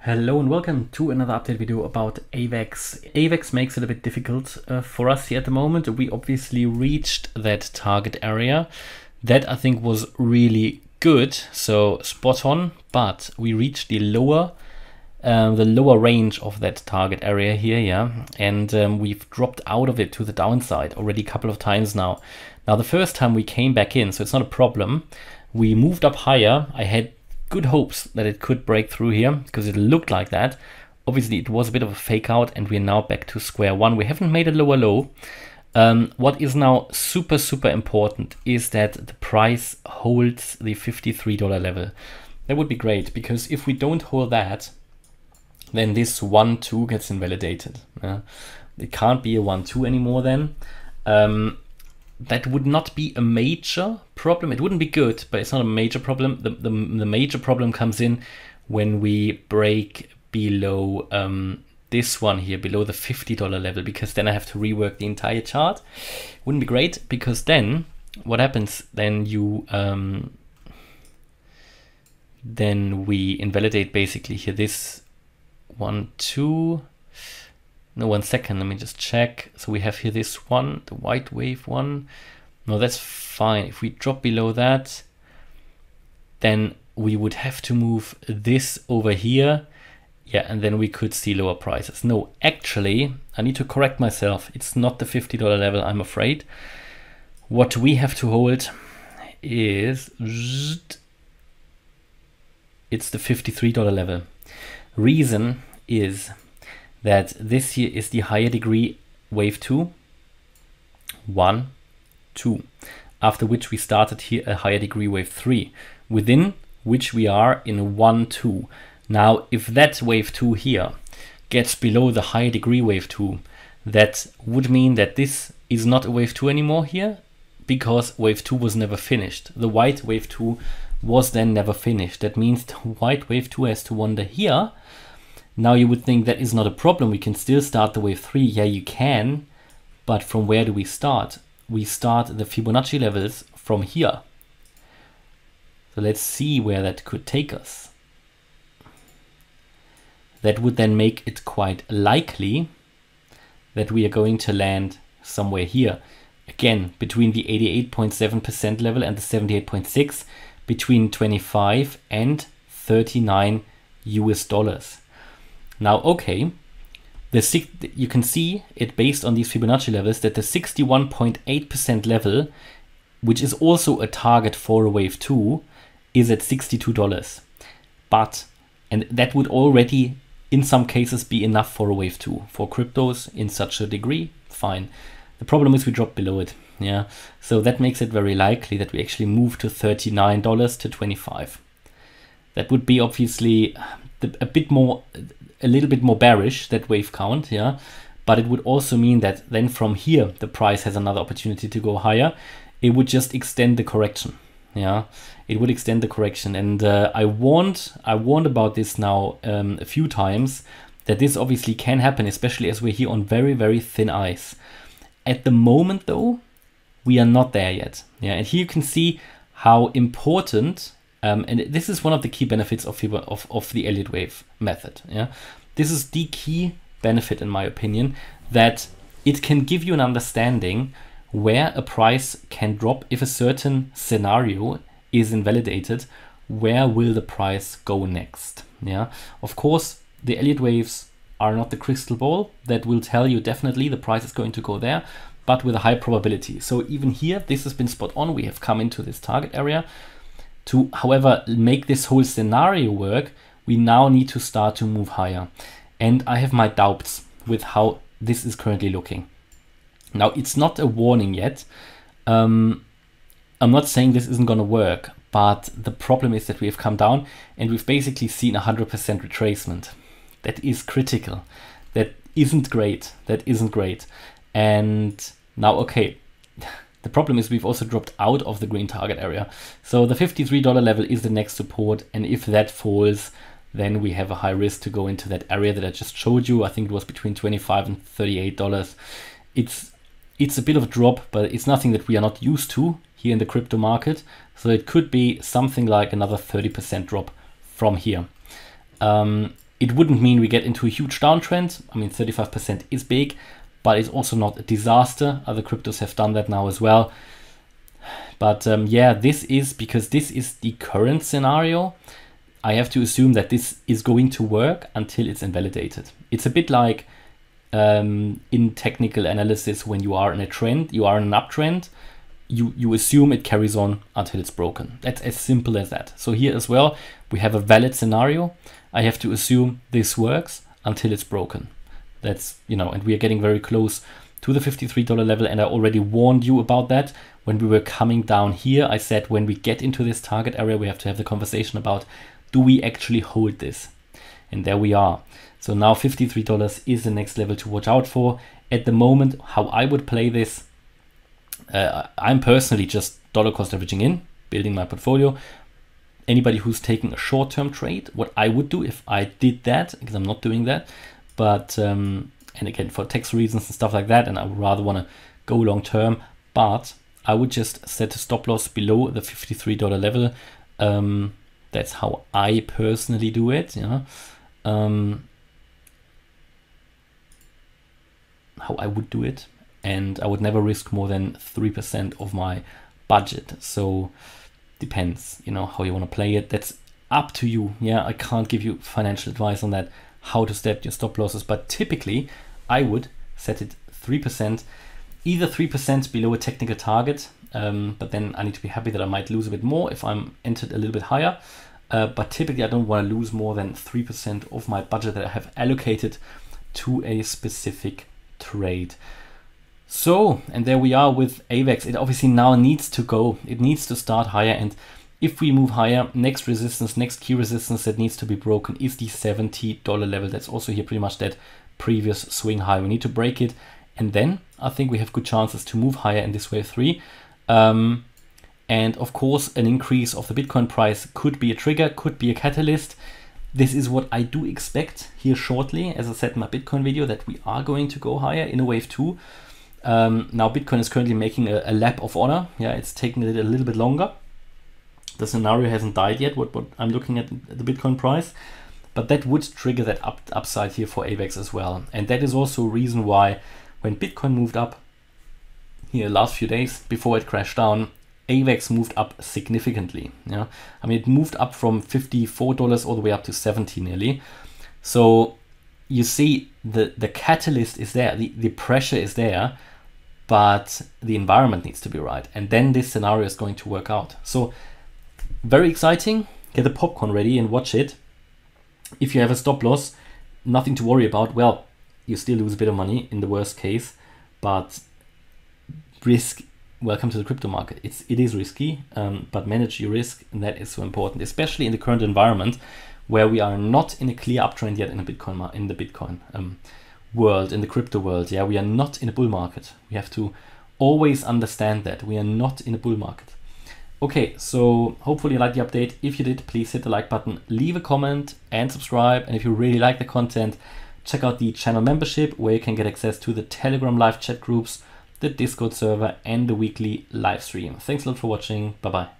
Hello and welcome to another update video about AVAX. AVAX makes it a bit difficult for us here at the moment. We obviously reached that target area. That I think was really good, so spot on, but we reached the lower range of that target area here, yeah, and we've dropped out of it to the downside already a couple of times now. Now the first time we came back in, so it's not a problem. We moved up higher. I had good hopes that it could break through here because it looked like that. Obviously it was a bit of a fake out and we're now back to square one. We haven't made a lower low. What is now super important is that the price holds the $53 level. That would be great, because if we don't hold that, then this 1-2 gets invalidated. It can't be a 1-2 anymore then. That would not be a major problem. It wouldn't be good, but it's not a major problem. The major problem comes in when we break below this one here, below the $50 level, because then I have to rework the entire chart. Wouldn't be great, because then what happens, then we invalidate basically here this 1-2. No, 1 second, let me just check. So we have here this one, the white wave one. No, that's fine. If we drop below that, then we would have to move this over here. Yeah, and then we could see lower prices. No, actually, I need to correct myself. It's not the $50 level, I'm afraid. What we have to hold is, it's the $53 level. Reason is that this here is the higher degree wave 2, 1, 2, after which we started here a higher degree wave 3, within which we are in 1, 2. Now, if that wave 2 here gets below the higher degree wave 2, that would mean that this is not a wave 2 anymore here, because wave 2 was never finished. The white wave 2 was then never finished. That means the white wave 2 has to wander here. Now you would think that is not a problem. We can still start the wave 3. Yeah, you can. But from where do we start? We start the Fibonacci levels from here. So let's see where that could take us. That would then make it quite likely that we are going to land somewhere here. Again, between the 88.7% level and the 78.6, between 25 and 39 US dollars. Now, okay, you can see it based on these Fibonacci levels that the 61.8% level, which is also a target for a wave 2, is at $62. But, and that would already in some cases be enough for a wave 2. For cryptos in such a degree, fine. The problem is we drop below it. Yeah, so that makes it very likely that we actually move to $39 to 25. That would be obviously a little bit more bearish, that wave count, yeah, but it would also mean that then from here the price has another opportunity to go higher. It would just extend the correction. Yeah, it would extend the correction, and I warned about this now a few times, that this obviously can happen, especially as we're here on very thin ice. At the moment though, we are not there yet. Yeah, and here you can see how important, and this is one of the key benefits of the Elliott wave method. Yeah, this is the key benefit in my opinion, that it can give you an understanding where a price can drop if a certain scenario is invalidated. Where will the price go next? Yeah, of course, the Elliott waves are not the crystal ball that will tell you definitely the price is going to go there, but with a high probability. So even here, this has been spot on. We have come into this target area. To, however, make this whole scenario work, we now need to start to move higher. And I have my doubts with how this is currently looking. Now, it's not a warning yet. I'm not saying this isn't going to work, but the problem is that we have come down and we've basically seen 100% retracement. That is critical. That isn't great. That isn't great. And now, okay, the problem is we've also dropped out of the green target area. So the $53 level is the next support. And if that falls, then we have a high risk to go into that area that I just showed you. I think it was between $25 and $38. It's a bit of a drop, but it's nothing that we are not used to here in the crypto market. So it could be something like another 30% drop from here. It wouldn't mean we get into a huge downtrend. I mean, 35% is big, but it's also not a disaster. Other cryptos have done that now as well. But yeah, this is because this is the current scenario. I have to assume that this is going to work until it's invalidated. It's a bit like in technical analysis, when you are in a trend, you are in an uptrend, you assume it carries on until it's broken. That's as simple as that. So here as well, we have a valid scenario. I have to assume this works until it's broken. That's, you know, and we are getting very close to the $53 level. And I already warned you about that when we were coming down here. I said, when we get into this target area, we have to have the conversation about, do we actually hold this? And there we are. So now $53 is the next level to watch out for. At the moment, how I would play this, I'm personally just dollar cost averaging in, building my portfolio. Anybody who's taking a short-term trade, what I would do if I did that, because I'm not doing that, but and again, for tax reasons and stuff like that, and I would rather want to go long-term, but I would just set a stop loss below the $53 level. That's how I personally do it. Yeah. How I would do it, and I would never risk more than 3% of my budget. So depends, you know, how you want to play it. That's up to you. Yeah, I can't give you financial advice on that, how to set your stop losses, but typically I would set it 3%, either 3% below a technical target, but then I need to be happy that I might lose a bit more if I'm entered a little bit higher. But typically I don't want to lose more than 3% of my budget that I have allocated to a specific trade. So, and there we are with AVAX. It obviously now needs to go. It needs to start higher. And if we move higher, next resistance, next key resistance that needs to be broken is the $70 level. That's also here pretty much that previous swing high. We need to break it. And then I think we have good chances to move higher in this wave 3. And of course, an increase of the Bitcoin price could be a trigger, could be a catalyst. This is what I do expect here shortly, as I said in my Bitcoin video, that we are going to go higher in a wave 2. Now Bitcoin is currently making a lap of honor. Yeah, it's taking it a little bit longer. The scenario hasn't died yet, what I'm looking at the Bitcoin price. But that would trigger that upside here for AVAX as well. And that is also a reason why when Bitcoin moved up here last few days before it crashed down, AVAX moved up significantly. Yeah, I mean, it moved up from $54 all the way up to 70 nearly. So you see the catalyst is there, the pressure is there, but the environment needs to be right. And then this scenario is going to work out. So very exciting. Get the popcorn ready and watch it. If you have a stop loss, nothing to worry about. Well, you still lose a bit of money in the worst case, but risk. Welcome to the crypto market. It is risky, but manage your risk, and that is so important, especially in the current environment where we are not in a clear uptrend yet in the Bitcoin world, in the crypto world. Yeah, we are not in a bull market. We have to always understand that we are not in a bull market. Okay, so hopefully you liked the update. If you did, please hit the like button, leave a comment and subscribe. And if you really like the content, check out the channel membership where you can get access to the Telegram live chat groups, the Discord server, and the weekly live stream. Thanks a lot for watching. Bye-bye.